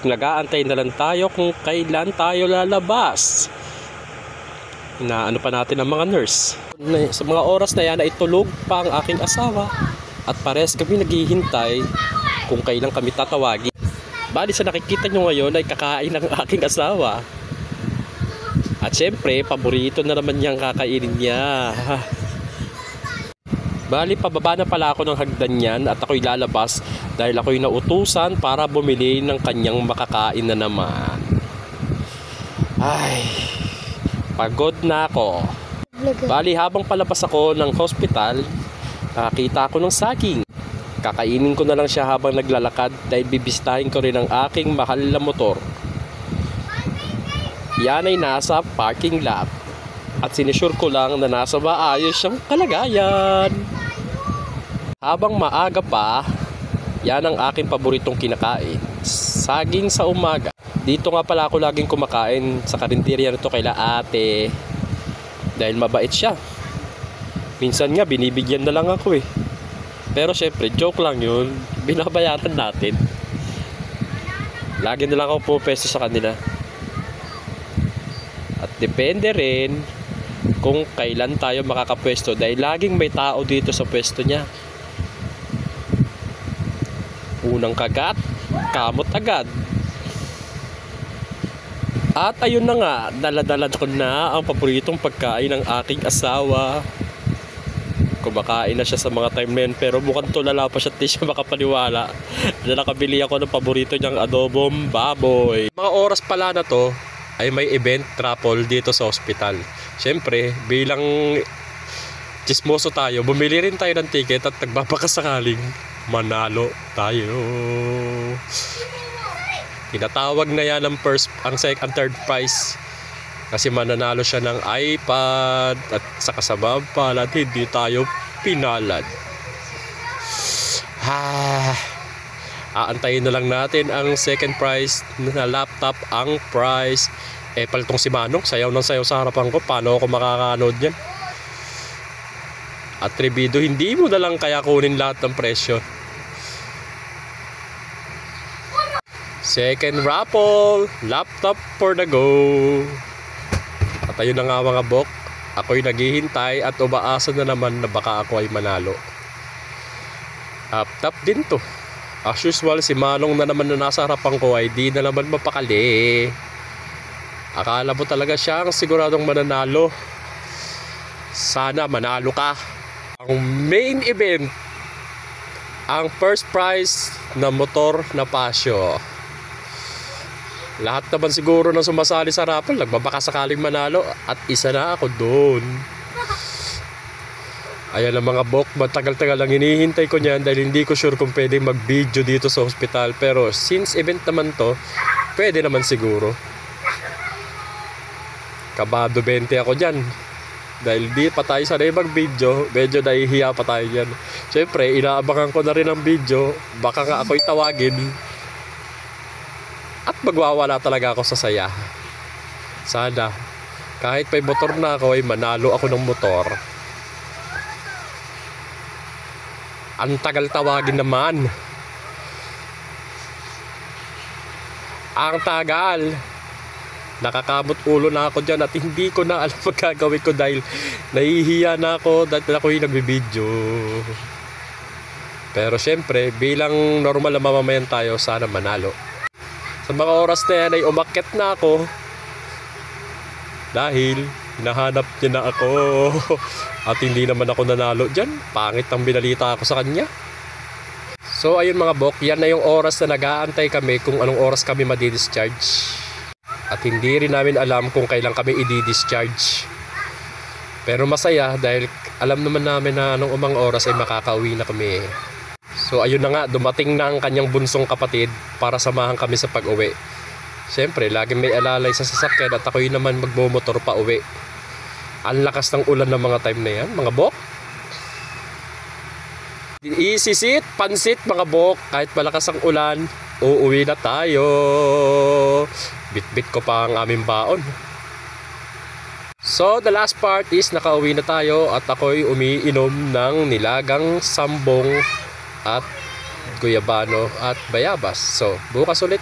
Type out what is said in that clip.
Nag-aantay na lang tayo kung kailan tayo lalabas. Inaano pa natin ang mga nurse. Sa mga oras na yan ay tulog pa ang aking asawa. At pares kami naghihintay kung kailan kami tatawagin. Bali sa nakikita nyo ngayon ay kakain ng aking asawa. At syempre, paborito na naman niyang kakainin niya. Bali, pababa na pala ako ng hagdan niyan at ako'y lalabas dahil ako'y nautusan para bumili ng kanyang makakain na naman. Ay, pagod na ako. Bali, habang palabas ako ng hospital, nakakita ako ng saging. Kakainin ko na lang siya habang naglalakad dahil bibisitahin ko rin ang aking mahal na motor. Yan ay nasa parking lot at sinisure ko lang na nasa maayos siyang kalagayan. Habang maaga pa, yan ang aking paboritong kinakain. Saging sa umaga. Dito nga pala ako laging kumakain sa karinderya nito kay ate. Dahil mabait siya. Minsan nga binibigyan na lang ako eh. Pero syempre joke lang yun. Binabayaran natin. Lagi na lang ako pupesto sa kanila. At depende rin kung kailan tayo makakapwesto. Dahil laging may tao dito sa pwesto niya. Unang kagat, kamot agad. At ayun na nga, dala-dala ko na ang paboritong pagkain ng aking asawa. Kumakain na siya sa mga time na yun, pero mukhang tulala pa siya at di siya makapaniwala na nakabili ako ng paborito niyang adobong baboy. Mga oras pala na to ay may event raffle dito sa hospital. Siyempre, bilang chismoso tayo, bumili rin tayo ng ticket at nagbabakasakaling manalo tayo. Tinatawag na yan ang first, ang second, third prize kasi mananalo siya ng iPad at sa kasabang palad hindi tayo pinalad. Aantayin na lang natin ang second prize na laptop ang prize. Palitong si Manong, sayaw ng sayaw sa harapan ko. Paano ako makakanood yan? Atrebido, hindi mo na lang kaya kunin lahat ng presyo. Second raffle, laptop for the go. At ayun na nga mga bok, ako'y naghihintay at umaasa na naman na baka ako ay manalo. Laptop din to. As usual, si Manong na naman na nasa harapan ko ay di na naman mapakali. Akala mo talaga siyang siguradong mananalo. Sana manalo ka. Ang main event, ang first prize na motor na Pasio. Lahat naman siguro ng sumasali sa raffle nagbabaka sakaling manalo at isa na ako doon. Ayan ang mga bok, matagal-tagal lang hinihintay ko niyan dahil hindi ko sure kung pwedeng mag-video dito sa hospital. Pero since event naman to, pwede naman siguro. Kabado 20 ako dyan. Dahil di pa tayo sanay mag-video, medyo nahihiya pa tayo dyan. Siyempre, inaabangan ko na rin ang video. Baka nga ako'y tawagin. At magwawala talaga ako sa saya. Sana, kahit may motor na ako, ay manalo ako ng motor. Ang tagal tawagin naman. Ang tagal. Nakakamot ulo na ako dyan at hindi ko na alam magkagawin ko dahil nahihiya na ako dahil ako'y nagbibideo. Pero syempre, bilang normal na mamamayan tayo, sana manalo. Sa mga oras na yan ay umakyat na ako dahil hinahanap niya na ako at hindi naman ako nanalo dyan. Pangit ang binalita ako sa kanya. So ayun mga bok, yan na yung oras na nag-aantay kami kung anong oras kami madi-discharge. At hindi rin namin alam kung kailan kami i-discharge. Pero masaya dahil alam naman namin na anong umang oras ay makakauwi na kami. So ayun na nga, dumating na ang kanyang bunsong kapatid para samahan kami sa pag-uwi. Siyempre, lagi may alalay sa sasakyan at ako'y naman magmomotor pa uwi. Ang lakas ng ulan ng mga time na yan, mga bok. Isisit, pansit mga bok, kahit malakas ang ulan, uuwi na tayo. Bit-bit ko pa ang aming baon. So the last part is nakauwi na tayo at ako'y umiinom ng nilagang sambong at guyabano at bayabas. So, bukas ulit.